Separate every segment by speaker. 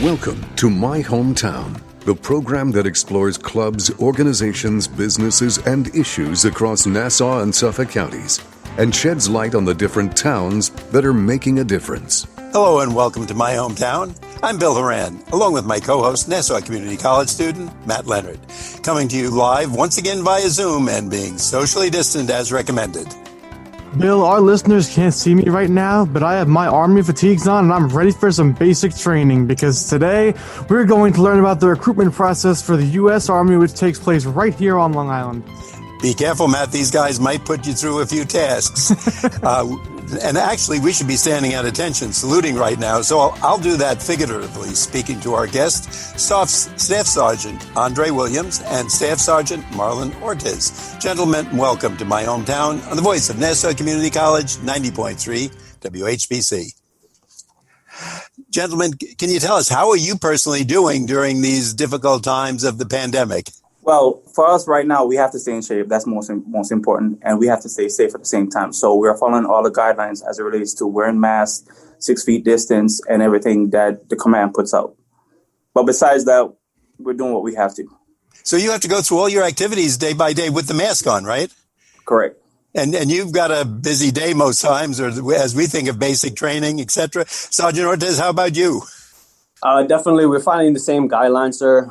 Speaker 1: Welcome to My Hometown, the program that explores clubs, organizations, businesses, and issues across Nassau and Suffolk counties and sheds light on the different towns that are making a difference.
Speaker 2: Hello and welcome to My Hometown. I'm Bill Horan, along with my co-host, Nassau Community College student Matt Leonard, coming to you live once again via Zoom and being socially distant as recommended.
Speaker 3: Bill, our listeners can't see me right now, but I have my Army fatigues on and I'm ready for some basic training because today we're going to learn about the recruitment process for the U.S. Army, which takes place right here on Long Island.
Speaker 2: Be careful, Matt. These guys might put you through a few tasks. And actually, we should be standing at attention, saluting right now. So I'll do that figuratively, speaking to our guest, Staff Sergeant Andre Williams and Staff Sergeant Marlon Ortiz. Gentlemen, welcome to My Hometown on the voice of Nassau Community College, 90.3 WHPC. Gentlemen, can you tell us, how are you personally doing during these difficult times of the pandemic?
Speaker 4: Well, for us right now, we have to stay in shape. That's most important. And we have to stay safe at the same time. So we're following all the guidelines as it relates to wearing masks, 6 feet distance, and everything that the command puts out. But besides that, we're doing what we have to.
Speaker 2: So you have to go through all your activities day by day with the mask on, right?
Speaker 4: Correct.
Speaker 2: And you've got a busy day most times, or as we think of basic training, etc. Sergeant Ortiz, how about you?
Speaker 5: Definitely, we're following the same guidelines, sir.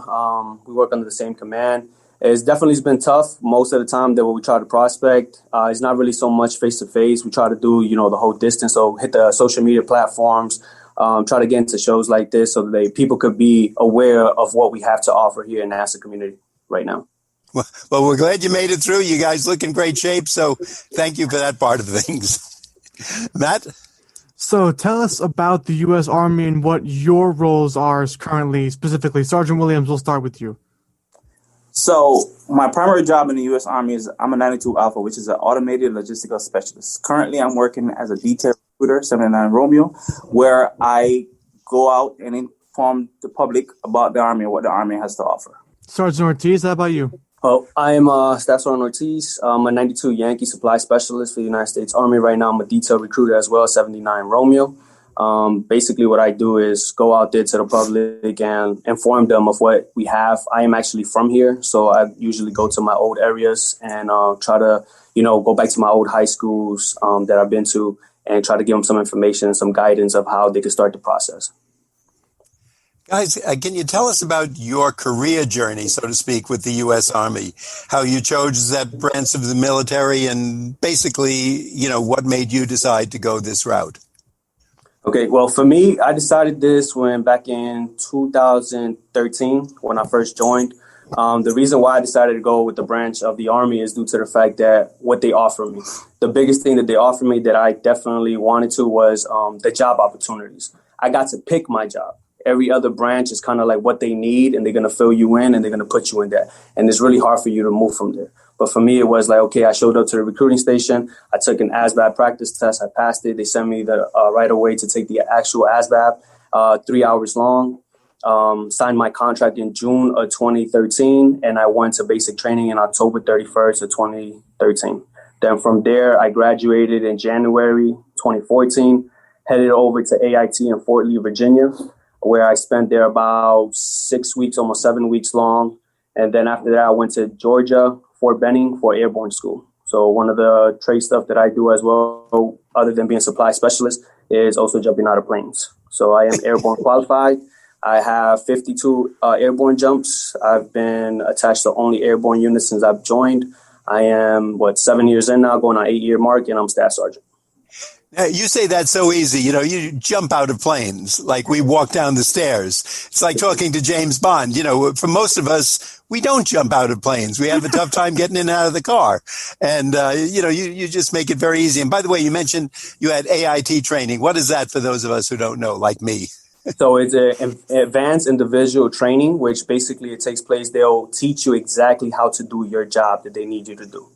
Speaker 5: We work under the same command. It's definitely been tough most of the time that we try to prospect. It's not really so much face-to-face. We try to do, the whole distance. So hit the social media platforms, try to get into shows like this so that people could be aware of what we have to offer here in the Nassau community right now.
Speaker 2: Well, we're glad you made it through. You guys look in great shape. So thank you for that part of things. Matt?
Speaker 3: So tell us about the U.S. Army and what your roles are currently, specifically. Sergeant Williams, we'll start with you.
Speaker 4: So my primary job in the U.S. Army is I'm a 92 Alpha, which is an automated logistical specialist. Currently, I'm working as a detail recruiter, 79 Romeo, where I go out and inform the public about the Army and what the Army has to offer.
Speaker 3: Sergeant Ortiz, how about you?
Speaker 5: Oh, I am Staff Sergeant Ortiz. I'm a 92 Yankee supply specialist for the United States Army. Right now, I'm a detail recruiter as well, 79 Romeo. Basically, what I do is go out there to the public and inform them of what we have. I am actually from here, so I usually go to my old areas and try to, go back to my old high schools that I've been to and try to give them some information and some guidance of how they can start the process.
Speaker 2: Guys, can you tell us about your career journey, so to speak, with the U.S. Army? How you chose that branch of the military and basically, what made you decide to go this route?
Speaker 5: Okay, well, for me, I decided this back in 2013 when I first joined. The reason why I decided to go with the branch of the Army is due to the fact that what they offer me. The biggest thing that they offered me that I definitely wanted to was the job opportunities. I got to pick my job. Every other branch is kind of like what they need, and they're going to fill you in, and they're going to put you in there. And it's really hard for you to move from there. But for me, it was like, okay, I showed up to the recruiting station. I took an Asvab practice test. I passed it. They sent me right away to take the actual Asvab, 3 hours long. Signed my contract in June of 2013, and I went to basic training in October 31st of 2013. Then from there, I graduated in January 2014, headed over to AIT in Fort Lee, Virginia, where I spent there about 6 weeks, almost 7 weeks long. And then after that, I went to Georgia, Fort Benning for airborne school. So one of the trade stuff that I do as well, other than being supply specialist, is also jumping out of planes. So I am airborne qualified. I have 52 airborne jumps. I've been attached to only airborne units since I've joined. I am, 7 years in now, going on 8-year mark, and I'm staff sergeant.
Speaker 2: You say that's so easy. You jump out of planes like we walk down the stairs. It's like talking to James Bond. For most of us, we don't jump out of planes. We have a tough time getting in and out of the car. And, you just make it very easy. And by the way, you mentioned you had AIT training. What is that for those of us who don't know, like me?
Speaker 5: So it's an advanced individual training, which basically it takes place. They'll teach you exactly how to do your job that they need you to do.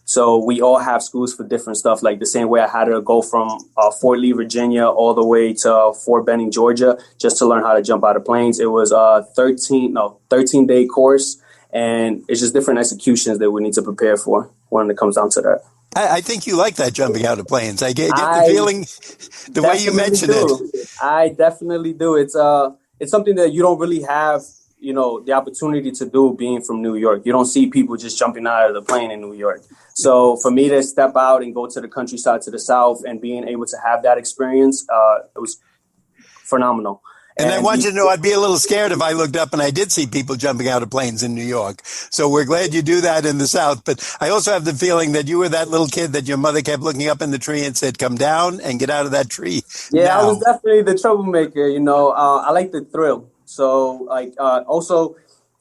Speaker 5: So we all have schools for different stuff, like the same way I had to go from Fort Lee, Virginia, all the way to Fort Benning, Georgia, just to learn how to jump out of planes. It was a 13-day course, and it's just different executions that we need to prepare for when it comes down to that.
Speaker 2: I think you like that jumping out of planes. I get the feeling, the way you mention it.
Speaker 5: I definitely do. it's something that you don't really have, the opportunity to do being from New York. You don't see people just jumping out of the plane in New York. So for me to step out and go to the countryside to the south and being able to have that experience, it was phenomenal.
Speaker 2: And I want you to know I'd be a little scared if I looked up and I did see people jumping out of planes in New York. So we're glad you do that in the South. But I also have the feeling that you were that little kid that your mother kept looking up in the tree and said, come down and get out of that tree.
Speaker 5: Yeah,
Speaker 2: now.
Speaker 5: I was definitely the troublemaker. I like the thrill. So also,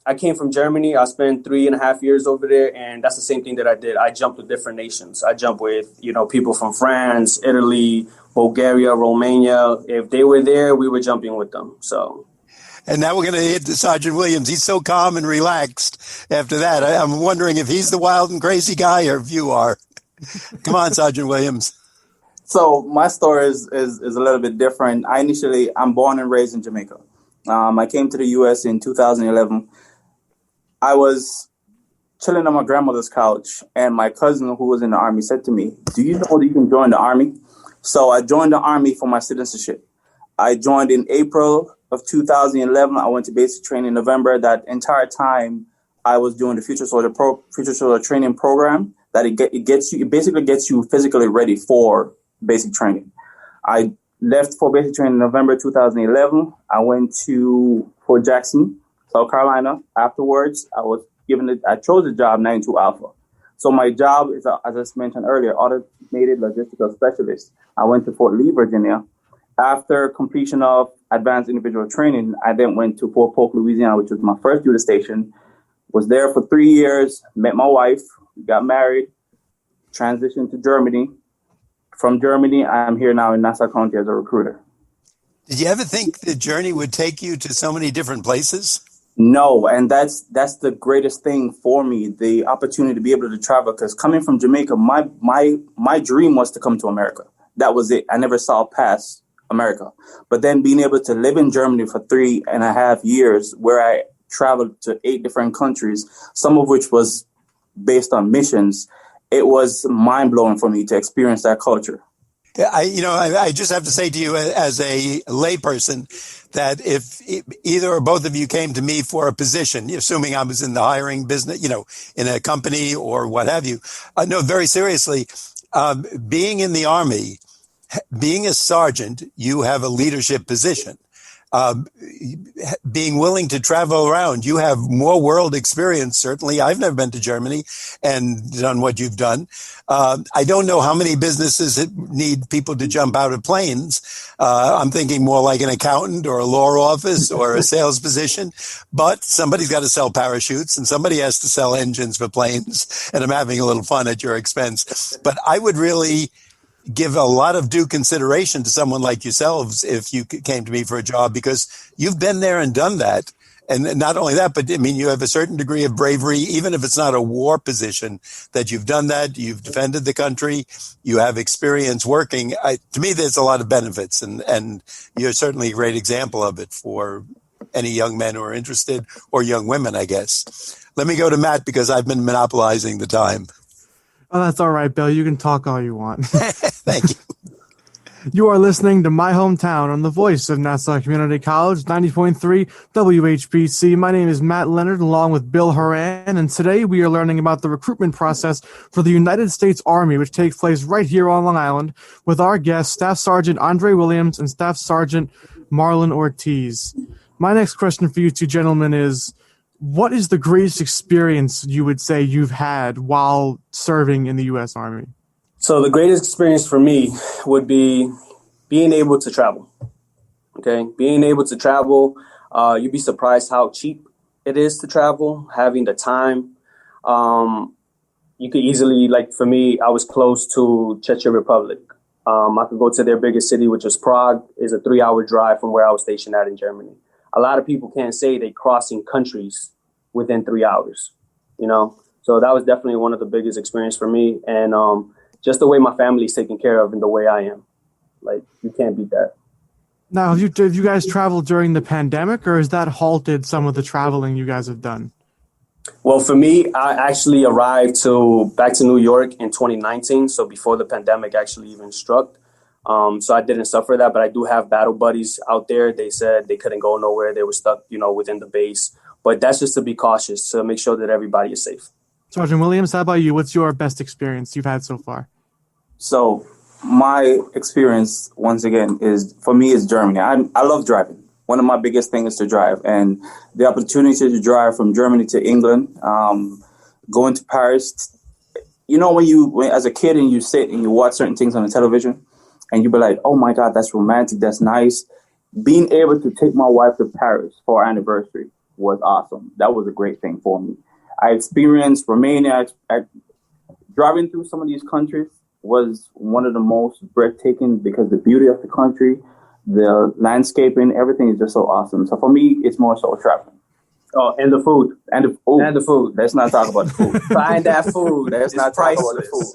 Speaker 5: I came from Germany. I spent 3.5 years over there. And that's the same thing that I did. I jumped with different nations. I jumped with, people from France, Italy, Bulgaria, Romania. If they were there, we were jumping with them. So,
Speaker 2: and now we're going to hit Sergeant Williams. He's so calm and relaxed after that. I'm wondering if he's the wild and crazy guy or if you are. Come on, Sergeant Williams.
Speaker 4: So my story is a little bit different. I'm born and raised in Jamaica. I came to the U.S. in 2011. I was chilling on my grandmother's couch, and my cousin who was in the Army said to me, do you know that you can join the Army? So I joined the Army for my citizenship. I joined in April of 2011. I went to basic training in November. That entire time, I was doing the Future Soldier training program. That it basically gets you physically ready for basic training. I left for basic training in November 2011. I went to Fort Jackson, South Carolina. Afterwards, I chose the job 92 Alpha. So my job is, as I mentioned earlier, automated logistical specialist. I went to Fort Lee, Virginia. After completion of advanced individual training, I then went to Fort Polk, Louisiana, which was my first duty station. Was there for 3 years, met my wife, got married, transitioned to Germany. From Germany, I'm here now in Nassau County as a recruiter.
Speaker 2: Did you ever think the journey would take you to so many different places?
Speaker 4: No, and that's the greatest thing for me, the opportunity to be able to travel. Because coming from Jamaica, my dream was to come to America. That was it. I never saw past America. But then being able to live in Germany for 3.5 years, where I traveled to 8 different countries, some of which was based on missions, it was mind blowing for me to experience that culture.
Speaker 2: I just have to say to you as a layperson that if either or both of you came to me for a position, assuming I was in the hiring business, in a company or what have you, no, very seriously, being in the Army, being a sergeant, you have a leadership position. Being willing to travel around, you have more world experience. Certainly, I've never been to Germany and done what you've done. I don't know how many businesses need people to jump out of planes. I'm thinking more like an accountant or a law office or a sales position. But somebody's got to sell parachutes and somebody has to sell engines for planes. And I'm having a little fun at your expense. But I would really give a lot of due consideration to someone like yourselves if you came to me for a job, because you've been there and done that. And not only that, but you have a certain degree of bravery, even if it's not a war position, that you've done that, you've defended the country, you have experience working. To me, there's a lot of benefits, and you're certainly a great example of it for any young men who are interested, or young women, I guess. Let me go to Matt, because I've been monopolizing the time.
Speaker 3: Oh, that's all right, Bill. You can talk all you want.
Speaker 2: Thank you.
Speaker 3: You are listening to My Hometown on the voice of Nassau Community College, 90.3 WHPC. My name is Matt Leonard, along with Bill Horan, and today we are learning about the recruitment process for the United States Army, which takes place right here on Long Island, with our guests, Staff Sergeant Andre Williams and Staff Sergeant Marlon Ortiz. My next question for you two gentlemen is, what is the greatest experience you would say you've had while serving in the U.S. Army?
Speaker 5: So the greatest experience for me would be being able to travel. Okay, being able to travel, you'd be surprised how cheap it is to travel, having the time. You could easily, like for me, I was close to Czech Republic. I could go to their biggest city, which was Prague. Is a 3-hour drive from where I was stationed at in Germany. A lot of people can't say they crossing countries within 3 hours, So that was definitely one of the biggest experience for me. And just the way my family's taken care of and the way I am. Like, you can't beat that.
Speaker 3: Now, have you guys traveled during the pandemic, or has that halted some of the traveling you guys have done?
Speaker 5: Well, for me, I actually arrived back to New York in 2019. So before the pandemic actually even struck. So I didn't suffer that, but I do have battle buddies out there. They said they couldn't go nowhere. They were stuck, within the base. But that's just to be cautious, to make sure that everybody is safe.
Speaker 3: Sergeant Williams, how about you? What's your best experience you've had so far?
Speaker 4: So my experience, once again, is Germany. I love driving. One of my biggest things is to drive. And the opportunity to drive from Germany to England, going to Paris, when as a kid and you sit and you watch certain things on the television and you be like, oh my God, that's romantic, that's nice. Being able to take my wife to Paris for our anniversary was awesome. That was a great thing for me. I experienced Romania. Driving through some of these countries was one of the most breathtaking because the beauty of the country, the landscaping, everything is just so awesome. So for me, it's more so traveling.
Speaker 5: Oh, and the food.
Speaker 4: And the food. Let's not talk about the food.
Speaker 5: Find that food.
Speaker 4: Let's not talk about the food.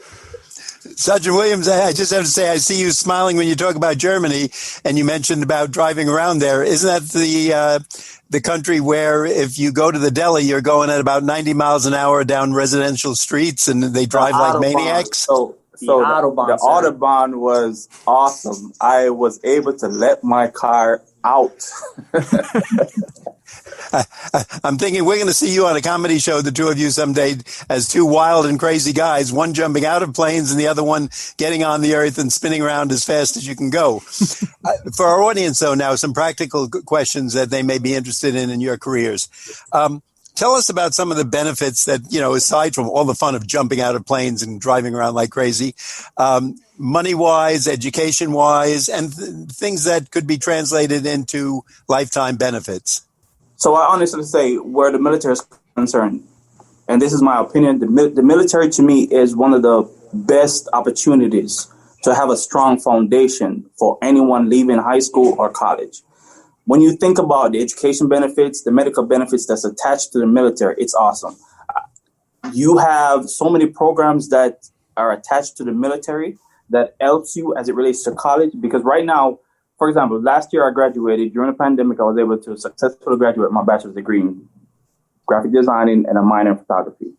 Speaker 2: Sergeant Williams, I just have to say, I see you smiling when you talk about Germany, and you mentioned about driving around there. Isn't that the country where if you go to the deli, you're going at about 90 miles an hour down residential streets, and they drive like maniacs?
Speaker 4: So the Autobahn was awesome. I was able to let my car out.
Speaker 2: I'm thinking we're going to see you on a comedy show, the two of you someday, as two wild and crazy guys, one jumping out of planes and the other one getting on the earth and spinning around as fast as you can go. For our audience, though, now some practical questions that they may be interested in your careers. Tell us about some of the benefits that, aside from all the fun of jumping out of planes and driving around like crazy, money-wise, education-wise, and things that could be translated into lifetime benefits.
Speaker 4: So I honestly say where the military is concerned, and this is my opinion, the military to me is one of the best opportunities to have a strong foundation for anyone leaving high school or college. When you think about the education benefits, the medical benefits that's attached to the military, it's awesome. You have so many programs that are attached to the military that helps you as it relates to college, because right now, for example, last year I graduated. During the pandemic, I was able to successfully graduate my bachelor's degree in graphic design and a minor in photography.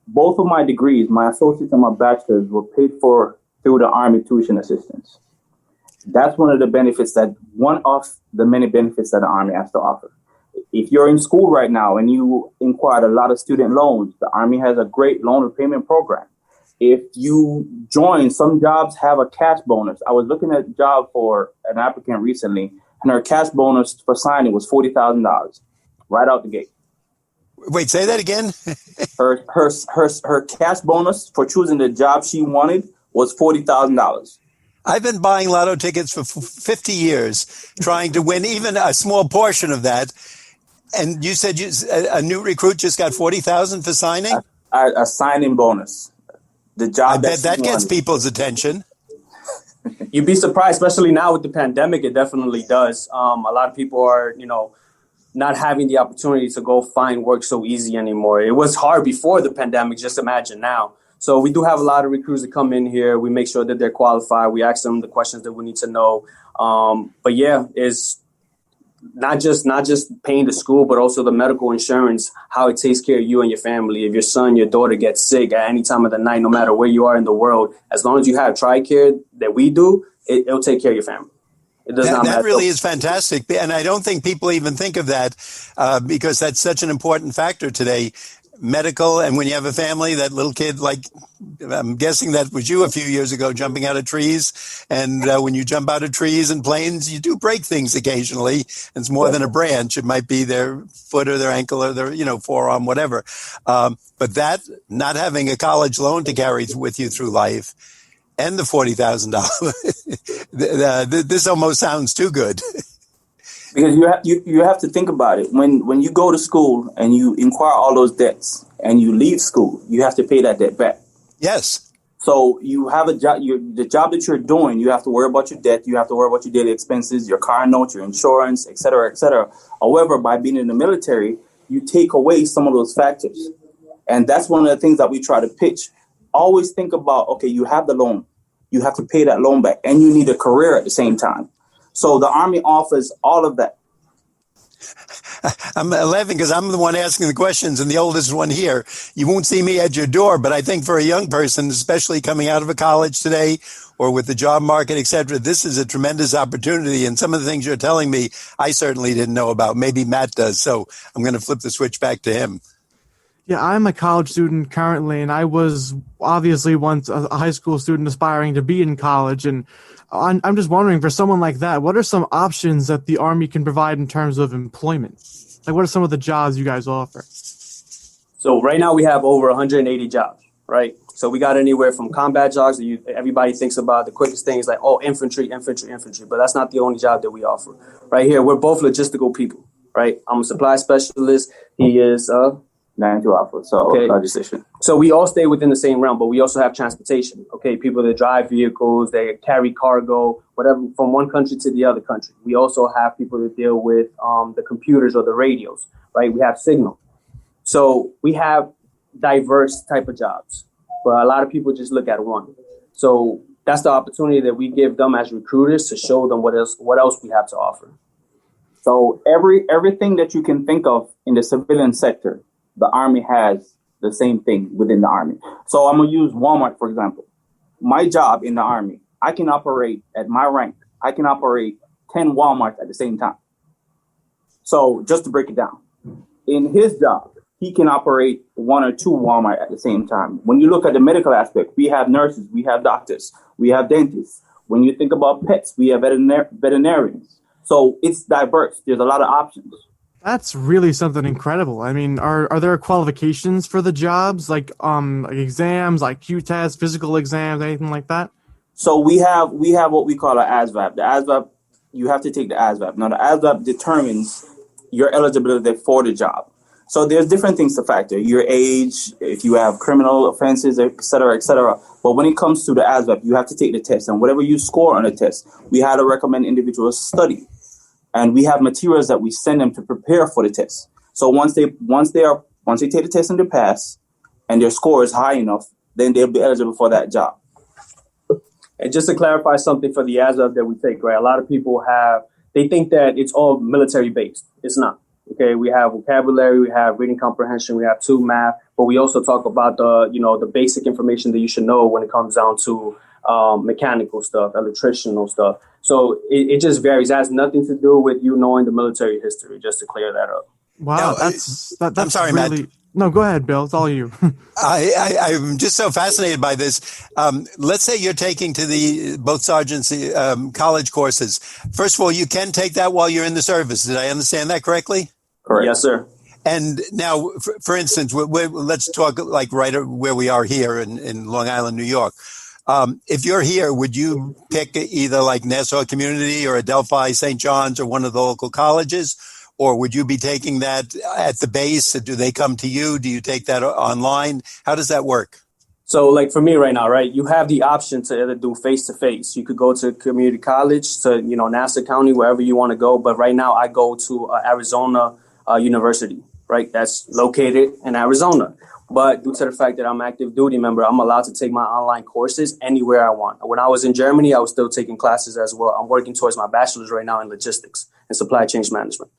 Speaker 4: Both of my degrees, my associates and my bachelor's, were paid for through the Army tuition assistance. That's one of the many benefits that the Army has to offer. If you're in school right now and you inquired a lot of student loans, the Army has a great loan repayment program. If you join, some jobs have a cash bonus. I was looking at a job for an applicant recently, and her cash bonus for signing was $40,000 right out the gate.
Speaker 2: Wait, say that again?
Speaker 4: her cash bonus for choosing the job she wanted was $40,000.
Speaker 2: I've been buying lotto tickets for 50 years, trying to win even a small portion of that. And you said a new recruit just got $40,000 for signing?
Speaker 4: A signing bonus. The job
Speaker 2: I bet that gets people's attention.
Speaker 5: You'd be surprised, especially now with the pandemic. It definitely does. A lot of people are, not having the opportunity to go find work so easy anymore. It was hard before the pandemic. Just imagine now. So we do have a lot of recruits that come in here. We make sure that they're qualified. We ask them the questions that we need to know. But yeah, it's not just paying the school, but also the medical insurance, how it takes care of you and your family. If your son, your daughter gets sick at any time of the night, no matter where you are in the world, as long as you have TRICARE that we do, it'll take care of your family. It does not matter.
Speaker 2: That really is fantastic. And I don't think people even think of that because that's such an important factor today. Medical, and when you have a family, that little kid, like I'm guessing that was you a few years ago, jumping out of trees. And when you jump out of trees and planes, you do break things occasionally. It's more than a branch. It might be their foot or their ankle or their, forearm, whatever. But that, not having a college loan to carry with you through life, and the $40,000, this almost sounds too good.
Speaker 4: Because you have to think about it. When you go to school and you inquire all those debts and you leave school, you have to pay that debt back.
Speaker 2: Yes.
Speaker 4: So you have a job. The job that you're doing, you have to worry about your debt. You have to worry about your daily expenses, your car note, your insurance, et cetera, et cetera. However, by being in the military, you take away some of those factors. And that's one of the things that we try to pitch. Always think about, okay, you have the loan. You have to pay that loan back, and you need a career at the same time. So the Army offers all of that.
Speaker 2: I'm laughing because I'm the one asking the questions and the oldest one here. You won't see me at your door, but I think for a young person, especially coming out of a college today or with the job market, et cetera, this is a tremendous opportunity. And some of the things you're telling me, I certainly didn't know about. Maybe Matt does. So I'm going to flip the switch back to him.
Speaker 3: Yeah, I'm a college student currently, and I was obviously once a high school student aspiring to be in college. And I'm just wondering, for someone like that, what are some options that the Army can provide in terms of employment? Like, what are some of the jobs you guys offer?
Speaker 5: So right now we have over 180 jobs, right? So we got anywhere from combat jobs that everybody thinks about. The quickest thing is like, oh, infantry. But that's not the only job that we offer. Right here, we're both logistical people, right? I'm a supply specialist. He is
Speaker 4: 92 Alpha, so
Speaker 5: okay.
Speaker 4: Legislation.
Speaker 5: So we all stay within the same realm, but we also have transportation. Okay, people that drive vehicles, they carry cargo, whatever, from one country to the other country. We also have people that deal with the computers or the radios, right? We have signal. So we have diverse type of jobs, but a lot of people just look at one. So that's the opportunity that we give them as recruiters to show them what else we have to offer.
Speaker 4: So everything that you can think of in the civilian sector, the Army has the same thing within the Army. So I'm going to use Walmart, for example. My job in the Army, I can operate at my rank. I can operate 10 Walmarts at the same time. So just to break it down, in his job, he can operate 1 or 2 Walmart at the same time. When you look at the medical aspect, we have nurses, we have doctors, we have dentists. When you think about pets, we have veterinarians. So it's diverse. There's a lot of options.
Speaker 3: That's really something incredible. I mean, are there qualifications for the jobs, like exams, like Q tests, physical exams, anything like that?
Speaker 4: So we have what we call an Asvab. The Asvab, you have to take the Asvab. Now the Asvab determines your eligibility for the job. So there's different things to factor: your age, if you have criminal offenses, et cetera, et cetera. But when it comes to the Asvab, you have to take the test, and whatever you score on the test, we had to recommend individuals study. And we have materials that we send them to prepare for the test. So once they take the test and they pass, and their score is high enough, then they'll be eligible for that job.
Speaker 5: And just to clarify something for the ASVAB that we take, right? A lot of people they think that it's all military based. It's not. Okay, we have vocabulary, we have reading comprehension, we have 2 math, but we also talk about the basic information that you should know when it comes down to mechanical stuff, electrical stuff. So it just varies. It has nothing to do with you knowing the military history, just to clear that up.
Speaker 3: Wow,
Speaker 2: Now,
Speaker 3: that's
Speaker 2: I'm sorry,
Speaker 3: really,
Speaker 2: Matt.
Speaker 3: No, go ahead, Bill. It's all you.
Speaker 2: I'm just so fascinated by this. Let's say you're taking to the both sergeants college courses. First of all, you can take that while you're in the service. Did I understand that correctly?
Speaker 4: Correct.
Speaker 5: Yes, sir.
Speaker 2: And now, for instance, let's talk like right where we are here in Long Island, New York. If you're here, would you pick either like Nassau Community or Adelphi, St. John's, or one of the local colleges? Or would you be taking that at the base? Do they come to you? Do you take that online? How does that work?
Speaker 5: So like for me right now, right, you have the option to either do face-to-face. You could go to community college, to, Nassau County, wherever you want to go. But right now I go to Arizona University, right? That's located in Arizona. But due to the fact that I'm an active duty member, I'm allowed to take my online courses anywhere I want. When I was in Germany, I was still taking classes as well. I'm working towards my bachelor's right now in logistics and supply chain management.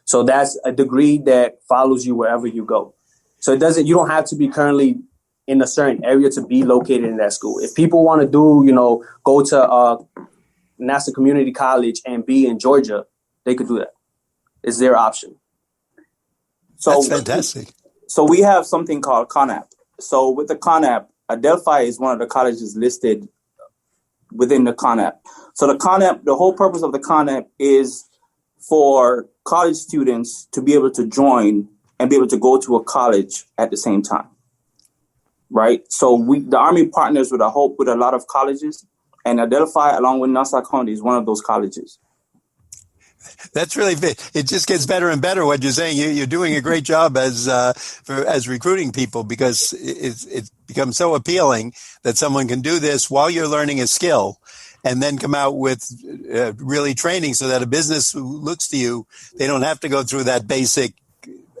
Speaker 5: So that's a degree that follows you wherever you go. So you don't have to be currently in a certain area to be located in that school. If people want to go to Nassau Community College and be in Georgia, they could do that. It's their option.
Speaker 4: So
Speaker 2: that's fantastic.
Speaker 4: So we have something called CONAP. So with the CONAP, Adelphi is one of the colleges listed within the CONAP. So the CONAP, the whole purpose of the CONAP is for college students to be able to join and be able to go to a college at the same time, right? So the Army partners with a lot of colleges, and Adelphi, along with Nassau County, is one of those colleges.
Speaker 2: That's really it. Just gets better and better. What you're saying, you're doing a great job as recruiting people, because it becomes so appealing that someone can do this while you're learning a skill, and then come out with really training, so that a business who looks to you, they don't have to go through that basic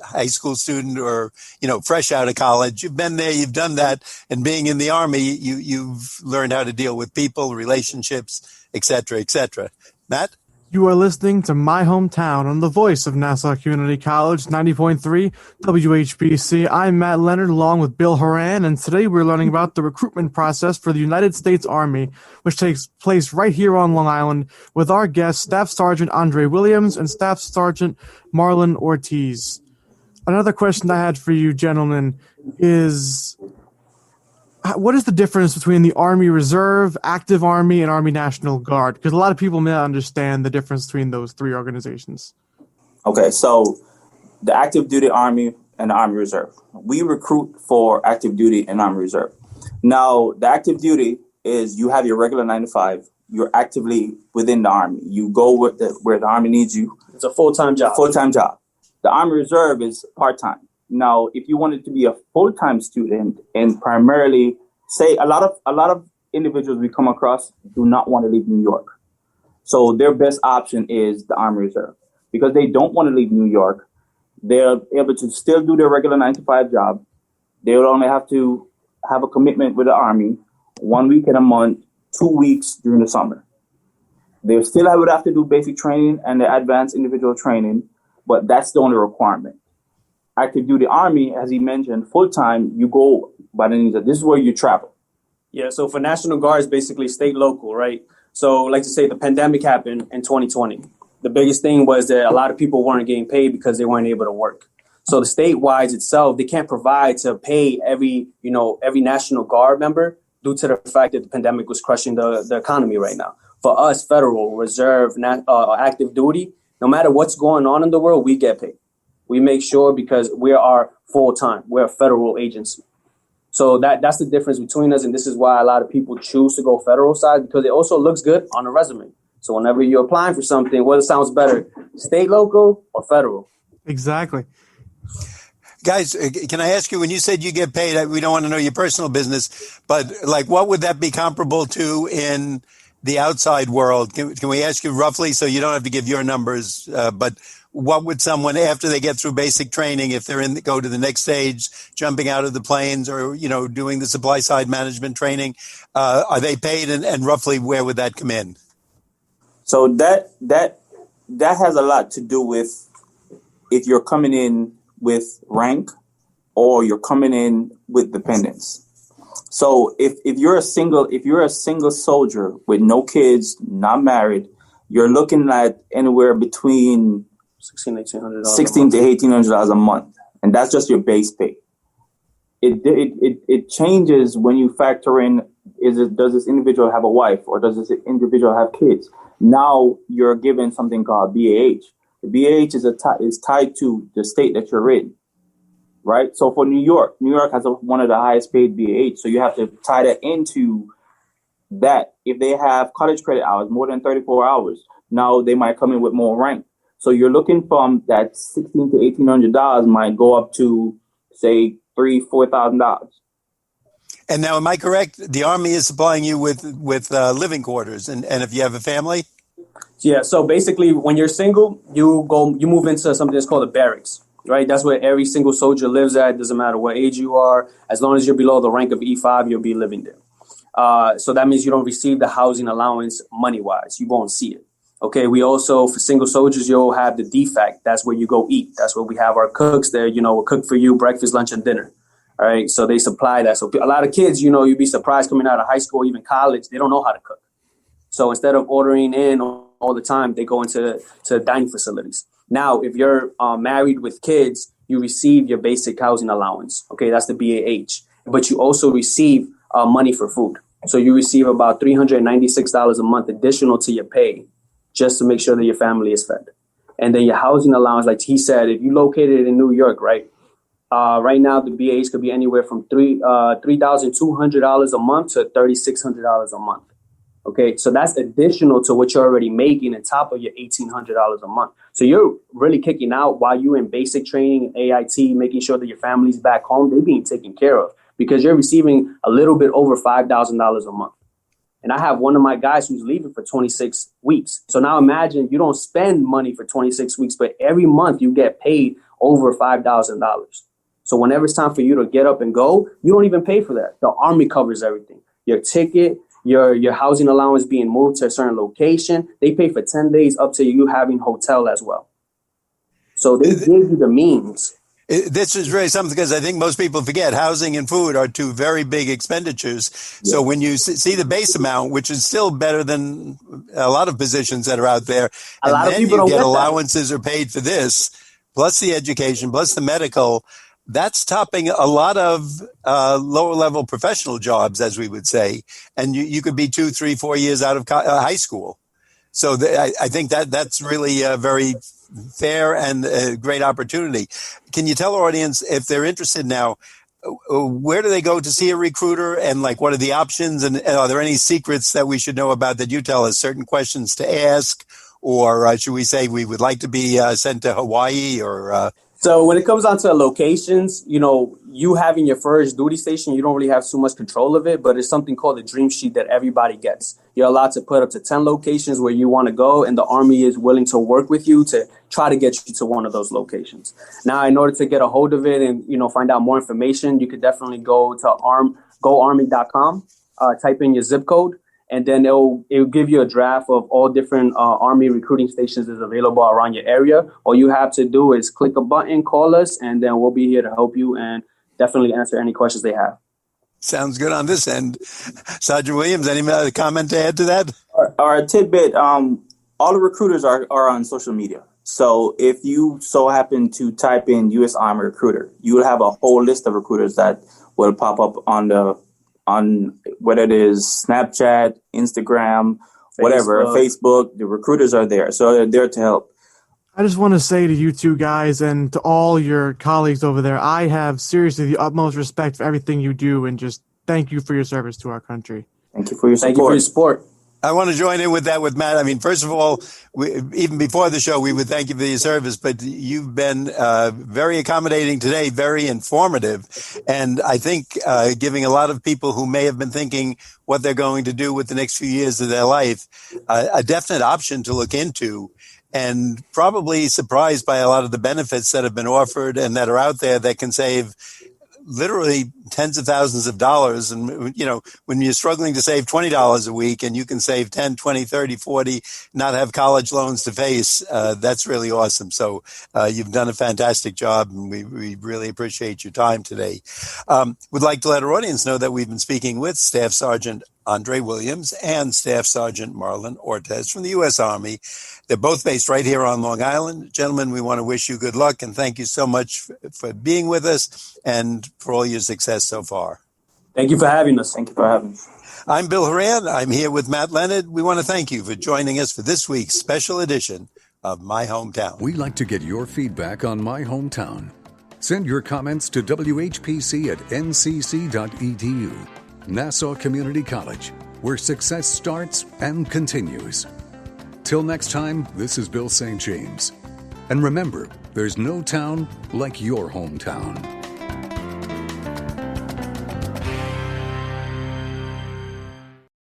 Speaker 2: high school student or fresh out of college. You've been there, you've done that, and being in the Army, you've learned how to deal with people, relationships, et cetera, et cetera. Matt?
Speaker 3: You are listening to My Hometown on the voice of Nassau Community College, 90.3 WHPC. I'm Matt Leonard along with Bill Horan, and today we're learning about the recruitment process for the United States Army, which takes place right here on Long Island with our guests, Staff Sergeant Andre Williams and Staff Sergeant Marlon Ortiz. Another question I had for you gentlemen is, what is the difference between the Army Reserve, Active Army, and Army National Guard? Because a lot of people may not understand the difference between those three organizations.
Speaker 4: Okay, so the Active Duty Army and the Army Reserve. We recruit for Active Duty and Army Reserve. Now, the Active Duty is you have your regular 9 to 5. You're actively within the Army. You go where the Army needs you.
Speaker 5: It's a full-time job.
Speaker 4: The Army Reserve is part-time. Now, if you wanted to be a full-time student and primarily, say a lot of individuals we come across do not want to leave New York. So their best option is the Army Reserve. Because they don't want to leave New York, they're able to still do their regular 9 to 5 job. They would only have to have a commitment with the Army 1 week in a month, 2 weeks during the summer. They still would have to do basic training and the advanced individual training, but that's the only requirement. Active Duty Army, as he mentioned, full-time, you go by the needs of, this is where you travel.
Speaker 5: Yeah, so for National Guard, it's basically state local, right? So like to say the pandemic happened in 2020. The biggest thing was that a lot of people weren't getting paid because they weren't able to work. So the statewide itself, they can't provide to pay every National Guard member due to the fact that the pandemic was crushing the economy right now. For us, federal, reserve, active duty, no matter what's going on in the world, we get paid. We make sure because we are full-time. We're a federal agency. So that's the difference between us. And this is why a lot of people choose to go federal side, because it also looks good on a resume. So whenever you're applying for something, what sounds better, state, local, or federal?
Speaker 3: Exactly.
Speaker 2: Guys, can I ask you, when you said you get paid, we don't want to know your personal business, but like, what would that be comparable to in the outside world? Can we ask you roughly, so you don't have to give your numbers, but what would someone, after they get through basic training, if they're go to the next stage, jumping out of the planes or, doing the supply side management training, are they paid, and roughly where would that come in?
Speaker 4: So that has a lot to do with if you're coming in with rank or you're coming in with dependents. So if you're a single soldier with no kids, not married, you're looking at anywhere between $1,600 to $1,800 a month, and that's just your base pay. It changes when you factor in: does this individual have a wife, or does this individual have kids? Now you're given something called BAH. The BAH is tied to the state that you're in, right? So for New York has one of the highest paid BAH, so you have to tie that into that. If they have college credit hours, more than 34 hours, now they might come in with more rank. So you're looking from that $1,600 to $1,800 might go up to, say, $3,000-$4,000.
Speaker 2: And now, am I correct? The Army is supplying you with living quarters, and if you have a family?
Speaker 5: Yeah. So basically, when you're single, you move into something that's called a barracks, right? That's where every single soldier lives at. Doesn't matter what age you are, as long as you're below the rank of E5, you'll be living there. So that means you don't receive the housing allowance money-wise. You won't see it. Okay, we also, for single soldiers, you'll have the DFAC. That's where you go eat. That's where we have our cooks there. We'll cook for you breakfast, lunch, and dinner. All right, so they supply that. So a lot of kids, you'd be surprised coming out of high school, even college, they don't know how to cook. So instead of ordering in all the time, they go into dining facilities. Now, if you're married with kids, you receive your basic housing allowance. Okay, that's the BAH. But you also receive money for food. So you receive about $396 a month additional to your pay, just to make sure that your family is fed. And then your housing allowance, like he said, if you located in New York, right? Right now, the BAs could be anywhere from $3,200 a month to $3,600 a month. Okay, so that's additional to what you're already making on top of your $1,800 a month. So you're really kicking out while you're in basic training, AIT, making sure that your family's back home, they're being taken care of because you're receiving a little bit over $5,000 a month. And I have one of my guys who's leaving for 26 weeks. So now imagine you don't spend money for 26 weeks, but every month you get paid over $5,000. So whenever it's time for you to get up and go, you don't even pay for that. The Army covers everything. Your ticket, your housing allowance being moved to a certain location. They pay for 10 days up to you having hotel as well. So they give you the means.
Speaker 2: This is really something, because I think most people forget housing and food are two very big expenditures. Yeah. So when you see the base amount, which is still better than a lot of positions that are out there,
Speaker 5: a lot of people don't
Speaker 2: get allowances are paid for this, plus the education, plus the medical. That's topping a lot of lower level professional jobs, as we would say. And you could be 2, 3, 4 years out of high school. So I think that's really very fair and a great opportunity. Can you tell our audience, if they're interested now, where do they go to see a recruiter, and like what are the options, and are there any secrets that we should know about that you tell us, certain questions to ask, or should we say we would like to be sent to Hawaii or...
Speaker 5: So when it comes down to locations, you having your first duty station, you don't really have too much control of it, but it's something called a dream sheet that everybody gets. You're allowed to put up to 10 locations where you want to go, and the Army is willing to work with you to try to get you to one of those locations. Now, in order to get a hold of it and, find out more information, you could definitely go to goarmy.com, type in your zip code, and then it'll give you a draft of all different Army recruiting stations that's available around your area. All you have to do is click a button, call us, and then we'll be here to help you and definitely answer any questions they have.
Speaker 2: Sounds good on this end. Sergeant Williams, any other comment to add to that?
Speaker 4: Our tidbit, all the recruiters are on social media. So if you so happen to type in U.S. Army recruiter, you will have a whole list of recruiters that will pop up on whether it is Snapchat, Instagram, whatever, Facebook. The recruiters are there. So they're there to help.
Speaker 3: I just want to say to you two guys and to all your colleagues over there, I have seriously the utmost respect for everything you do, and just thank you for your service to our country.
Speaker 4: Thank you for your support.
Speaker 5: Thank you for your support.
Speaker 2: I want to join in with that with Matt. I mean, first of all, even before the show, we would thank you for your service, but you've been very accommodating today, very informative, and I think giving a lot of people who may have been thinking what they're going to do with the next few years of their life a definite option to look into, and probably surprised by a lot of the benefits that have been offered and that are out there that can save literally tens of thousands of dollars. And, when you're struggling to save $20 a week and you can save 10, 20, 30, 40, not have college loans to face, that's really awesome. So you've done a fantastic job, and we really appreciate your time today. Would like to let our audience know that we've been speaking with Staff Sergeant Andre Williams and Staff Sergeant Marlon Ortiz from the U.S. Army. They're both based right here on Long Island. Gentlemen, we want to wish you good luck, and thank you so much for being with us and for all your success so far.
Speaker 5: Thank you for having us.
Speaker 4: Thank you for having us.
Speaker 2: I'm Bill Horan. I'm here with Matt Leonard. We want to thank you for joining us for this week's special edition of My Hometown.
Speaker 1: We'd like to get your feedback on My Hometown. Send your comments to WHPC at ncc.edu. Nassau Community College, where success starts and continues. Till next time, this is Bill St. James. And remember, there's no town like your hometown.